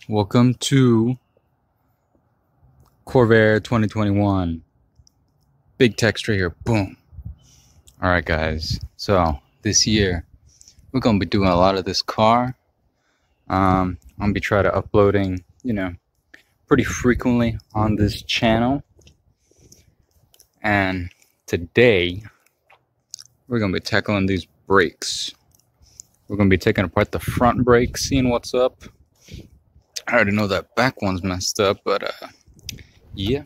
Welcome to Corvair 2021. Big text right here. Boom. Alright guys, so this year we're gonna be doing a lot of this car. I'm gonna be trying to uploading, pretty frequently on this channel. And today we're gonna be tackling these brakes. We're gonna be taking apart the front brake, seeing what's up. I already know that back one's messed up, but yeah.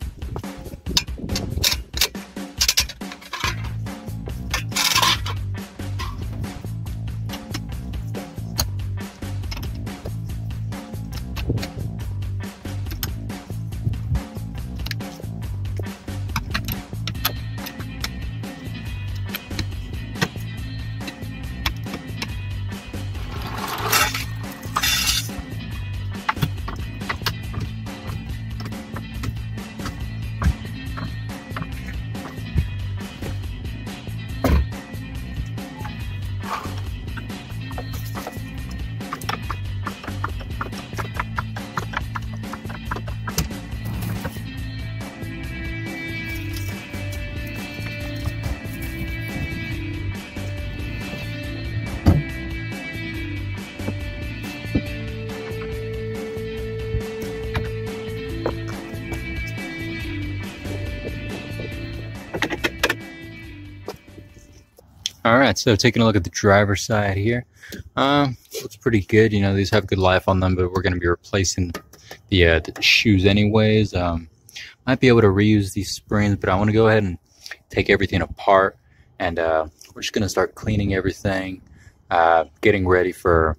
Alright, so taking a look at the driver's side here. Looks pretty good. These have good life on them, but we're going to be replacing the shoes anyways. Might be able to reuse these springs, but I want to go ahead and take everything apart. And we're just going to start cleaning everything, getting ready for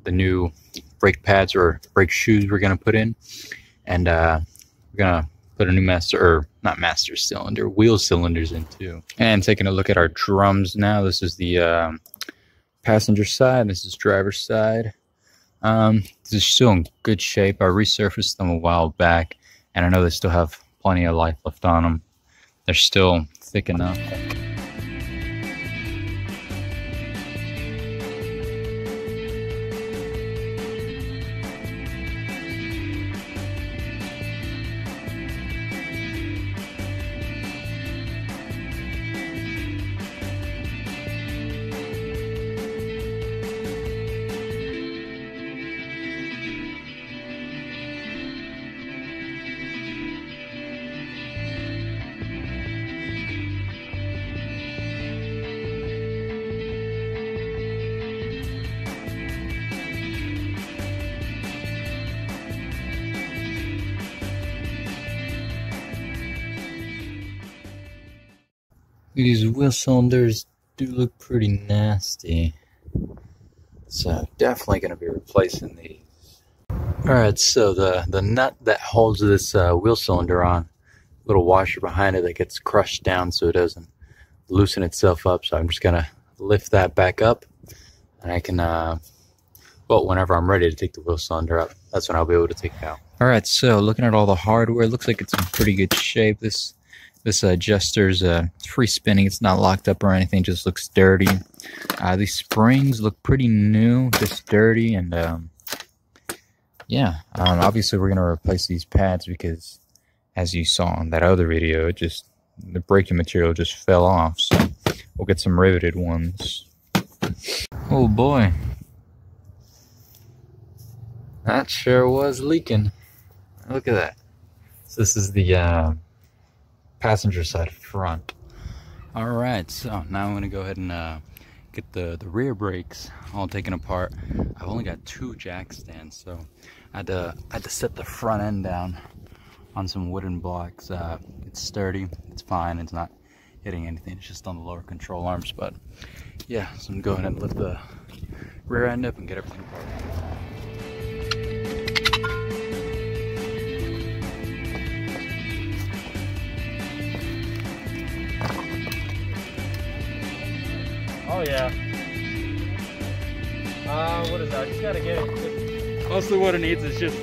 the new brake pads or brake shoes we're going to put in. And we're going to put a new wheel cylinders in too. And taking a look at our drums now. This is the passenger side. This is driver's side. This is still in good shape. I resurfaced them a while back, and I know they still have plenty of life left on them. They're still thick enough. These wheel cylinders do look pretty nasty, so definitely going to be replacing these. Alright, so the nut that holds this wheel cylinder on, little washer behind it that gets crushed down so it doesn't loosen itself up, so I'm just going to lift that back up, and I can, whenever I'm ready to take the wheel cylinder up, that's when I'll be able to take it out. Alright, so looking at all the hardware, it looks like it's in pretty good shape. This adjuster's free spinning. It's not locked up or anything, just looks dirty. These springs look pretty new, just dirty, and yeah. Obviously we're going to replace these pads because, as you saw in that other video, the braking material just fell off, so we'll get some riveted ones. Oh boy. That sure was leaking. Look at that. So this is the passenger side front. Alright, so now I'm going to go ahead and get the rear brakes all taken apart. I've only got 2 jack stands, so I had to set the front end down on some wooden blocks. It's sturdy, it's fine, it's not hitting anything, it's just on the lower control arms. But yeah, so I'm going to go ahead and lift the rear end up and get everything apart. Oh yeah. What is that? I just gotta get it. Mostly what it needs is just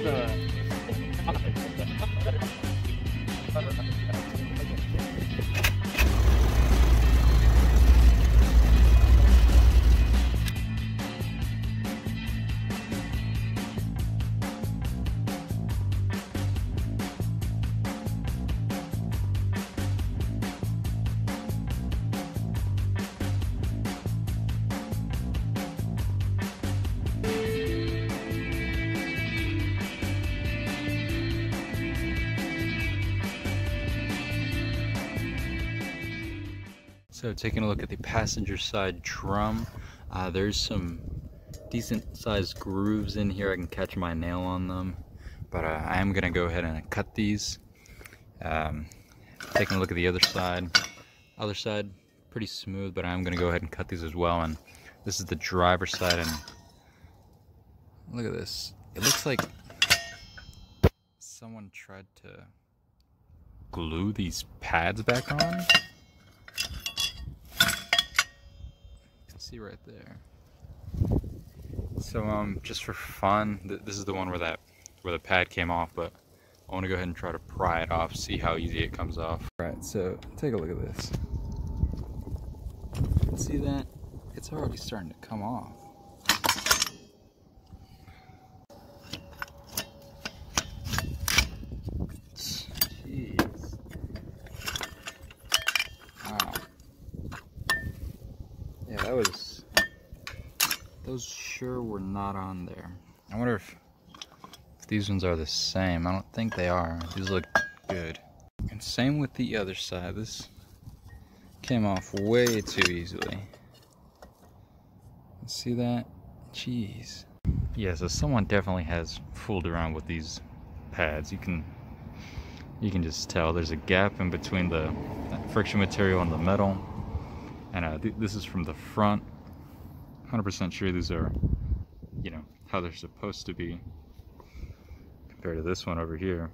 So taking a look at the passenger side drum, there's some decent sized grooves in here. I can catch my nail on them, but I am gonna go ahead and cut these. Taking a look at the other side, pretty smooth, but I'm gonna go ahead and cut these as well. And this is the driver's side, and look at this. It looks like someone tried to glue these pads back on. You can see right there. So just for fun, this is the one where the pad came off, but I want to go ahead and try to pry it off, see how easy it comes off. Alright, so take a look at this. See that? It's already starting to come off. Jeez. Wow. Yeah, those sure were not on there. I wonder if these ones are the same. I don't think they are. These look good. And same with the other side. This came off way too easily. See that? Jeez. Yeah, so someone definitely has fooled around with these pads. You can just tell there's a gap in between the friction material and the metal. And this is from the front. 100% sure these are, you know, how they're supposed to be compared to this one over here.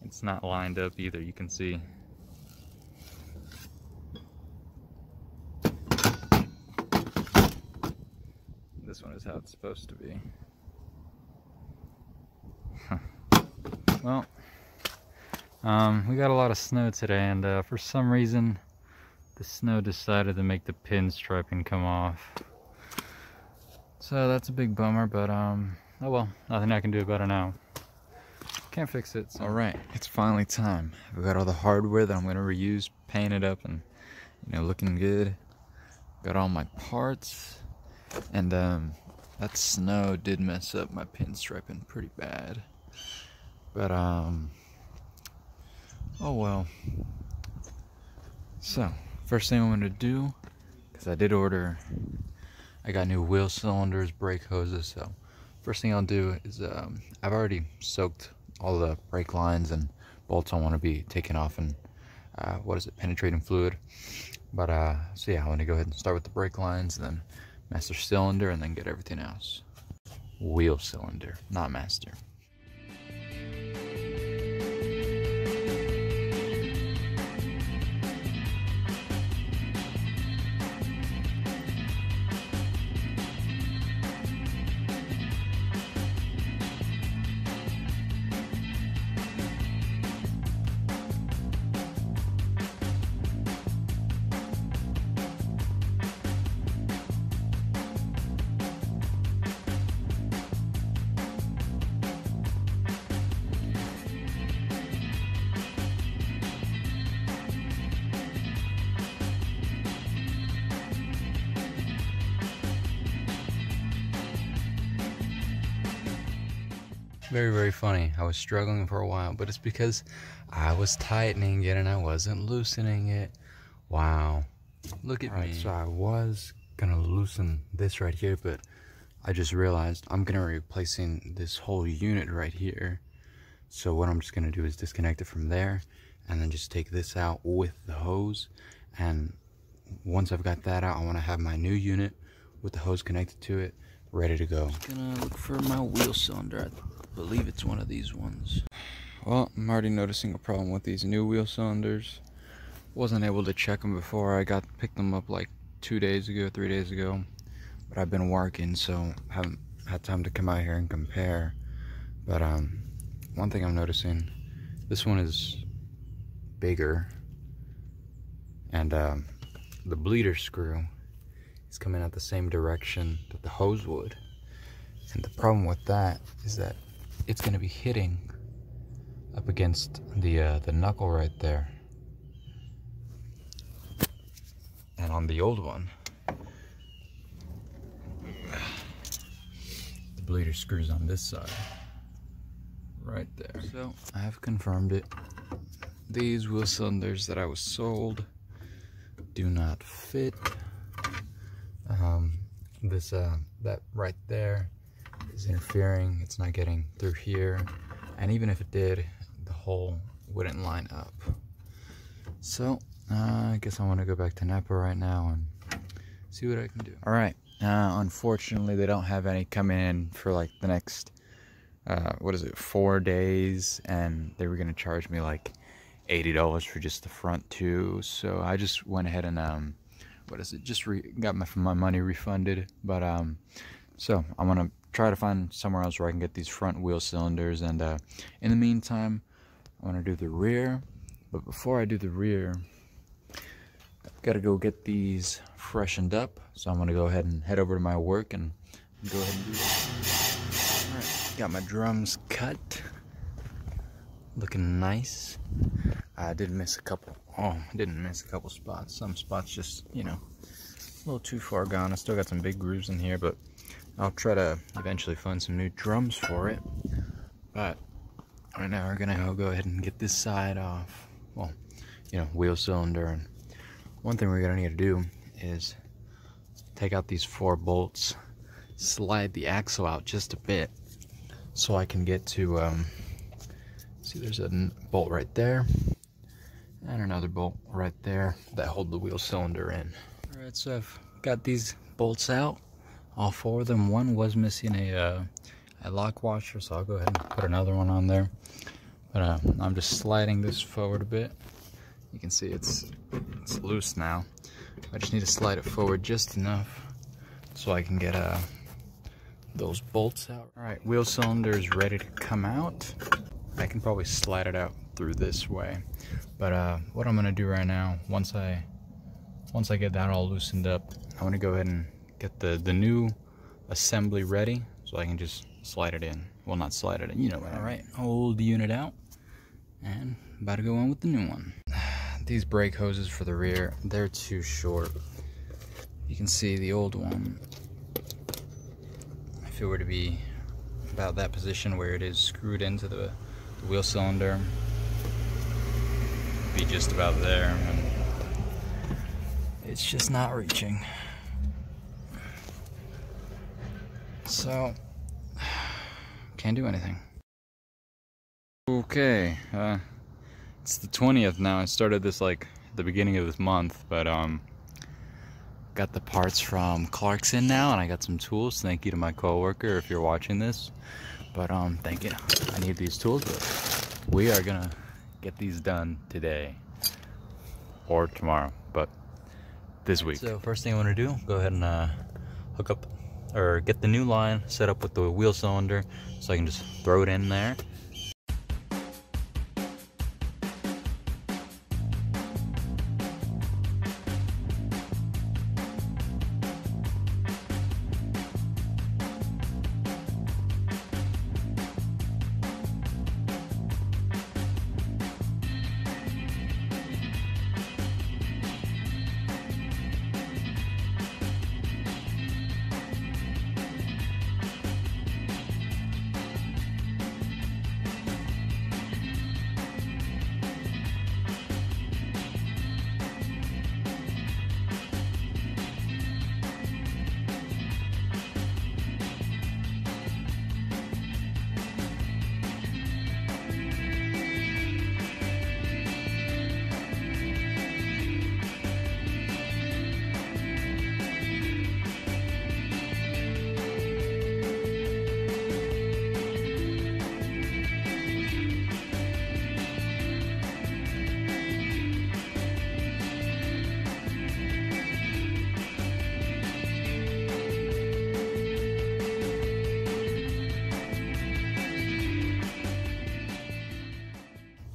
It's not lined up either, you can see. This one is how it's supposed to be. Well, we got a lot of snow today, and for some reason the snow decided to make the pinstriping come off. So that's a big bummer, but oh well, nothing I can do about it now. Can't fix it. So. Alright, it's finally time. I've got all the hardware that I'm going to reuse, paint it up, and you know, looking good. Got all my parts, and that snow did mess up my pinstriping pretty bad. But oh well. So first thing I'm going to do, because I did order, I got new wheel cylinders, brake hoses. So first thing I'll do is I've already soaked all the brake lines and bolts I want to be taken off in penetrating fluid. But so yeah, I want to go ahead and start with the brake lines, and then master cylinder, and then get everything else. Wheel cylinder, not master. Very, very funny. I was struggling for a while, but it's because I was tightening it and I wasn't loosening it. Wow. Look at me. So I was gonna loosen this right here, but I just realized I'm gonna be replacing this whole unit right here. So what I'm just gonna do is disconnect it from there, and then just take this out with the hose. And once I've got that out, I wanna have my new unit with the hose connected to it, ready to go. Just gonna look for my wheel cylinder. I believe it's one of these ones. Well, I'm already noticing a problem with these new wheel cylinders. Wasn't able to check them before. I picked them up like 3 days ago, but I've been working, so haven't had time to come out here and compare. But one thing I'm noticing, this one is bigger, and the bleeder screw is coming out the same direction that the hose would. And the problem with that is that it's going to be hitting up against the knuckle right there. And on the old one, the bleeder screws on this side, right there. So I have confirmed it. these wheel cylinders that I was sold do not fit. That right there is interfering. It's not getting through here, and even if it did, the hole wouldn't line up. So I guess I want to go back to Napa right now and see what I can do. All right. Unfortunately, they don't have any coming in for like the next 4 days, and they were gonna charge me like $80 for just the front two. So I just went ahead and got my money refunded. But so I'm gonna try to find somewhere else where I can get these front wheel cylinders, and in the meantime I want to do the rear. But before I do the rear, I've got to go get these freshened up. So I'm going to go ahead and head over to my work and go ahead and do that. Alright, got my drums cut. Looking nice. I did miss a couple. Oh, I didn't miss a couple spots. Some spots just, you know, a little too far gone. I still got some big grooves in here, but I'll try to eventually find some new drums for it. But right now we're going to go ahead and get this side off. Well, you know, wheel cylinder. And one thing we're going to need to do is take out these 4 bolts, slide the axle out just a bit so I can get to, see, there's a bolt right there and another bolt right there that hold the wheel cylinder in. Alright, so I've got these bolts out, all 4 of them. One was missing a lock washer, so I'll go ahead and put another one on there. But I'm just sliding this forward a bit. You can see it's loose now. I just need to slide it forward just enough so I can get those bolts out. Alright, wheel cylinder is ready to come out. I can probably slide it out through this way. But what I'm gonna do right now, once I get that all loosened up, I'm gonna go ahead and get the new assembly ready so I can just slide it in. Well, not slide it in, you know what I mean. Alright, hold the unit out and about to go on with the new one. These brake hoses for the rear, they're too short. You can see the old one, if it were to be about that position where it is screwed into the wheel cylinder, it'd be just about there, and it's just not reaching. So can't do anything. Okay, it's the 20th now. I started this like the beginning of this month, but got the parts from Clarkson now, and I got some tools. Thank you to my coworker if you're watching this. But thank you. I need these tools, but we are gonna get these done today or tomorrow, but this week. So first thing I want to do, go ahead and hook up or get the new line set up with the wheel cylinder so I can just throw it in there.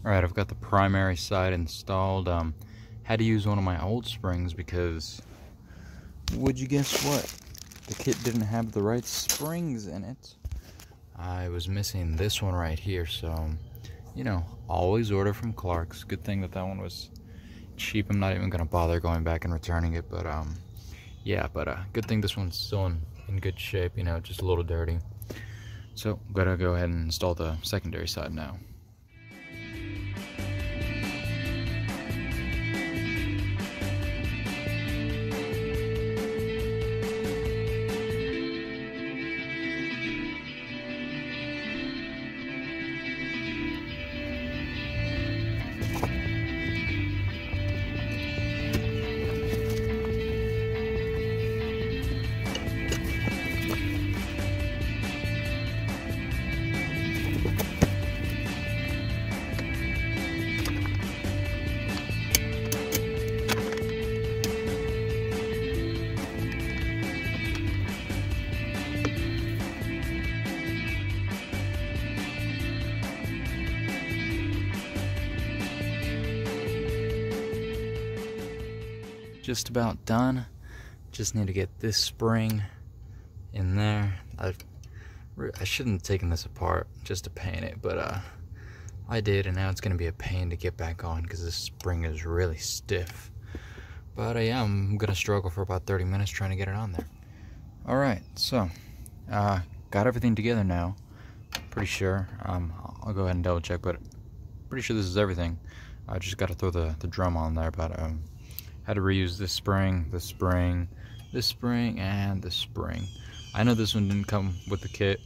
Alright, I've got the primary side installed. Had to use one of my old springs because, would you guess what? The kit didn't have the right springs in it. I was missing this one right here, so, you know, always order from Clark's. Good thing that that one was cheap. I'm not even going to bother going back and returning it, but, yeah, but good thing this one's still in good shape, you know, just a little dirty. So, gotta go ahead and install the secondary side now. just about done. Just need to get this spring in there. I shouldn't have taken this apart just to paint it, but I did, and now it's gonna be a pain to get back on because this spring is really stiff. But yeah, I'm gonna struggle for about 30 minutes trying to get it on there. All right, so got everything together now. Pretty sure. I'll go ahead and double check, but pretty sure this is everything. I just got to throw the drum on there, but had to reuse this spring, this spring, this spring, and this spring. I know this one didn't come with the kit.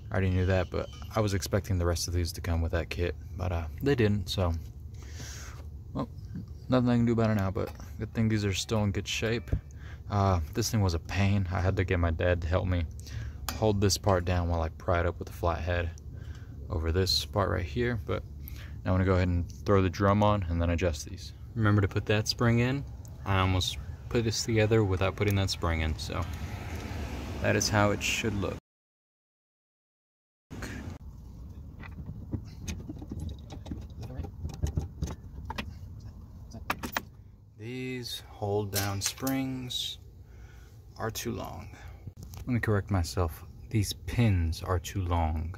I already knew that, but I was expecting the rest of these to come with that kit, but they didn't, so well, nothing I can do about it now, but good thing these are still in good shape. This thing was a pain. I had to get my dad to help me hold this part down while I pry it up with the flat head over this part right here, but now I'm going to go ahead and throw the drum on and then adjust these. Remember to put that spring in. I almost put this together without putting that spring in, so that is how it should look. These hold down springs are too long. Let me correct myself. These pins are too long.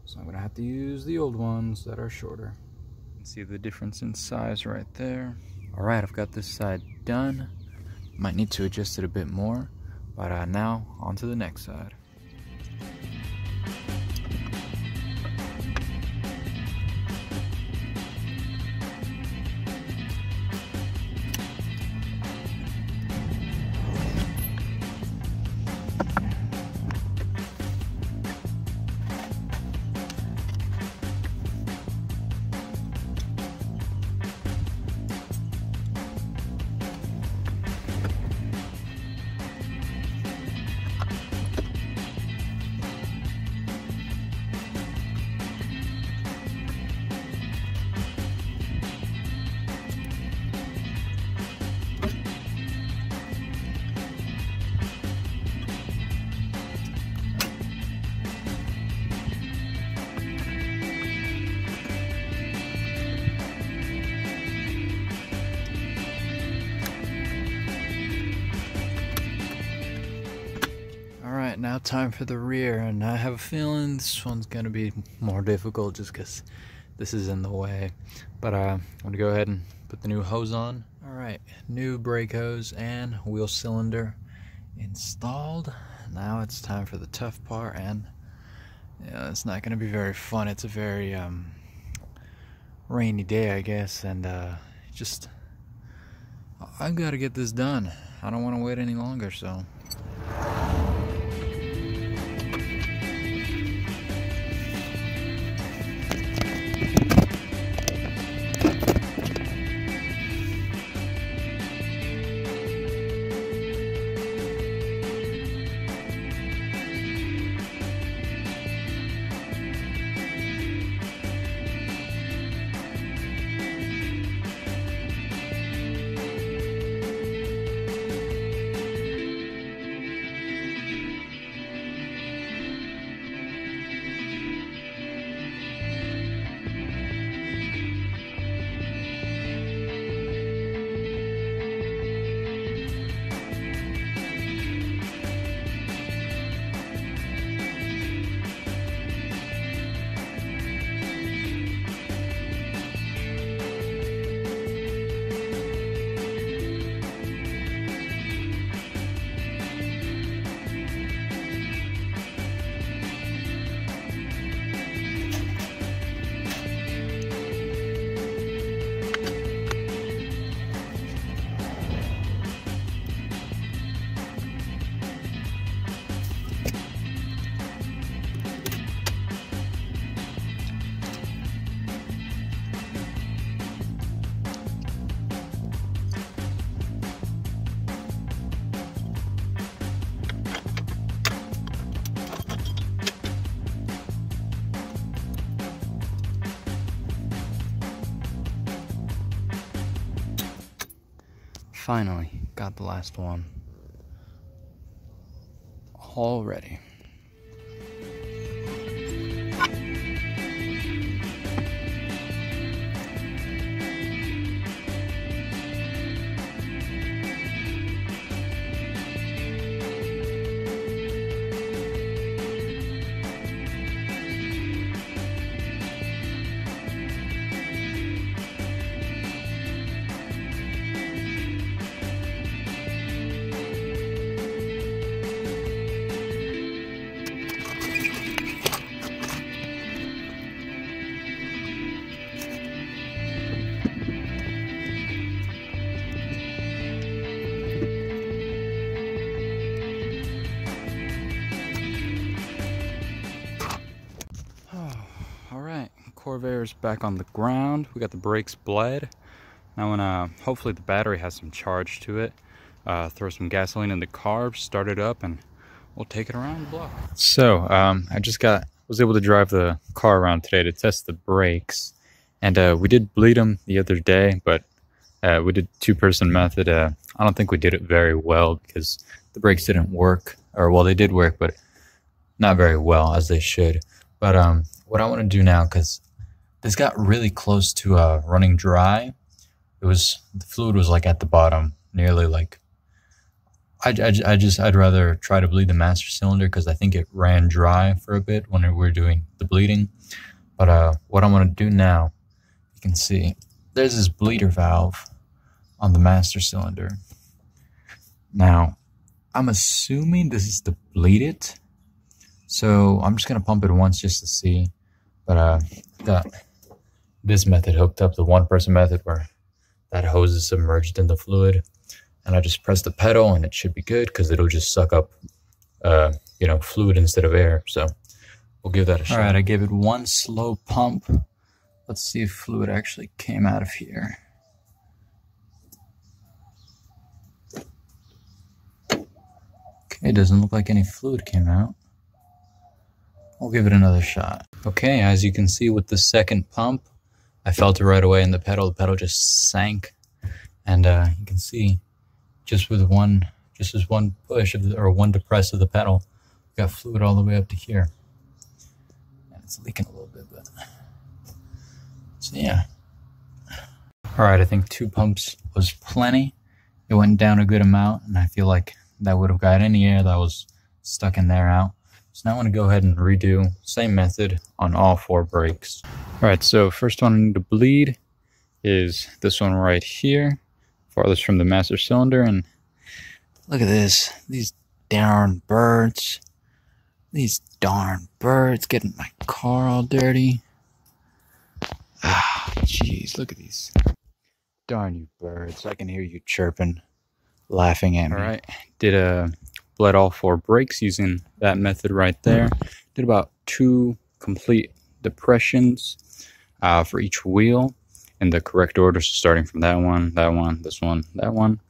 So I'm gonna have to use the old ones that are shorter. See the difference in size right there. All right, I've got this side done. Might need to adjust it a bit more, but now on to the next side. Now time for the rear, and I have a feeling this one's gonna be more difficult just because this is in the way, but I'm gonna go ahead and put the new hose on. All right, new brake hose and wheel cylinder installed. Now it's time for the tough part, and yeah, it's not gonna be very fun. It's a very rainy day, I guess, and just I've got to get this done. I don't want to wait any longer, so finally got the last one all ready. Corvair's back on the ground. We got the brakes bled. Now when hopefully the battery has some charge to it, throw some gasoline in the carb, start it up, and we'll take it around the block. So I just was able to drive the car around today to test the brakes, and we did bleed them the other day, but we did two-person method. I don't think we did it very well because the brakes didn't work, or well, they did work, but not very well as they should. But what I want to do now, because this got really close to running dry. The fluid was like at the bottom, nearly like. I'd rather try to bleed the master cylinder because I think it ran dry for a bit when we were doing the bleeding. But what I'm gonna do now, you can see there's this bleeder valve on the master cylinder. Now, I'm assuming this is to bleed it. So I'm just gonna pump it once just to see. But I've got this method hooked up, the one-person method where that hose is submerged in the fluid. And I just press the pedal and it should be good because it'll just suck up, fluid instead of air. So we'll give that a shot. All right, I gave it one slow pump. Let's see if fluid actually came out of here. Okay, it doesn't look like any fluid came out. We'll give it another shot. Okay, as you can see with the second pump, I felt it right away in the pedal. The pedal just sank. And you can see just with one push or one depress of the pedal, we got fluid all the way up to here. And it's leaking a little bit, but so yeah. All right, I think 2 pumps was plenty. It went down a good amount, and I feel like that would have got any air that was stuck in there out. So now I want to go ahead and redo same method on all 4 brakes. All right, so first one I need to bleed is this one right here, farthest from the master cylinder. And look at this, these darn birds. These darn birds getting my car all dirty. Ah, jeez, look at these. Darn you birds, I can hear you chirping, laughing at me. All right, bled all 4 brakes using that method right there. Did about 2 complete depressions for each wheel in the correct order, so starting from that one, this one, that one.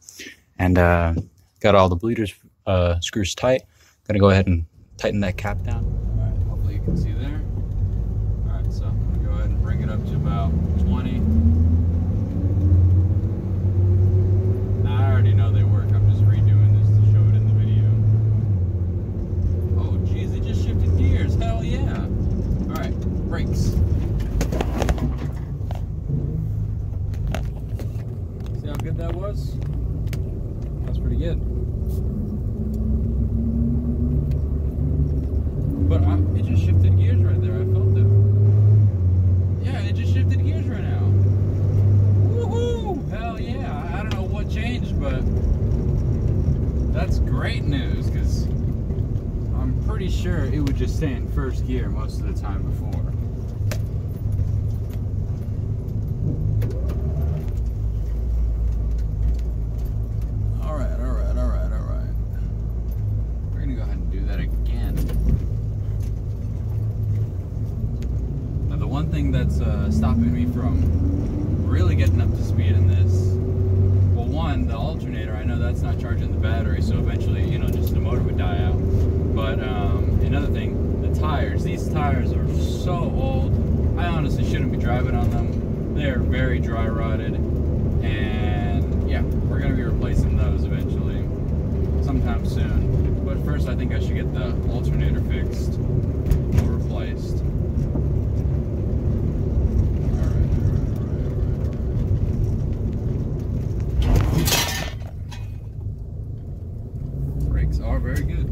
And got all the bleeders screws tight. Gonna go ahead and tighten that cap down. All right, hopefully you can see there. All right, so I'm gonna go ahead and bring it up to about 20. I already know they work. I'm just redoing this to show it in the video. Oh, geez, it just shifted gears. Hell yeah. All right, brakes. See how good that was? That's pretty good. But it just shifted gears right there. I felt it. Yeah, it just shifted gears right now. Woohoo! Hell yeah. I don't know what changed, but that's great news because I'm pretty sure it would just stay in first gear most of the time before. All right. We're gonna go ahead and do that again. Now the one thing that's stopping me from really getting up to speed in this, well, one, the alternator, I know that's not charging the battery, so eventually, just the motor would die out. But another thing, the tires. These tires are so old. I honestly shouldn't be driving on them. They're very dry rotted, and yeah, we're gonna be replacing those eventually, sometime soon. But first, I think I should get the alternator fixed or replaced. Brakes are very good.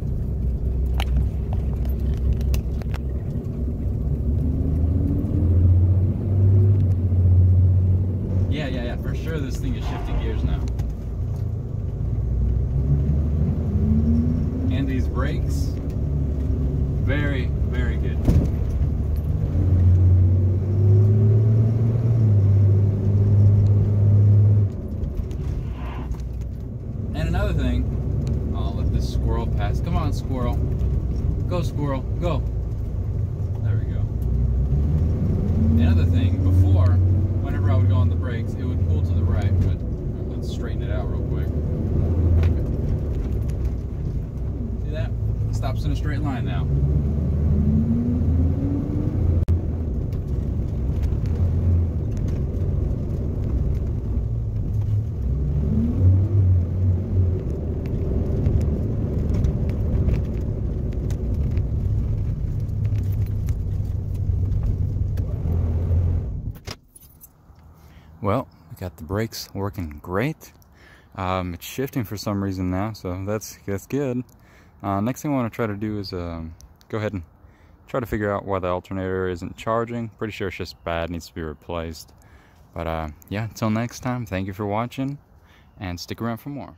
Yeah, for sure this thing is shifting gears now. And these brakes, very, very good. And another thing, I'll let this squirrel pass. Come on, squirrel. Go, squirrel, go. There we go. Another thing. straight line now. Well, we got the brakes working great. It's shifting for some reason now, so that's good. Next thing I want to try to do is go ahead and try to figure out why the alternator isn't charging. Pretty sure it's just bad, needs to be replaced. But yeah, until next time, thank you for watching, and stick around for more.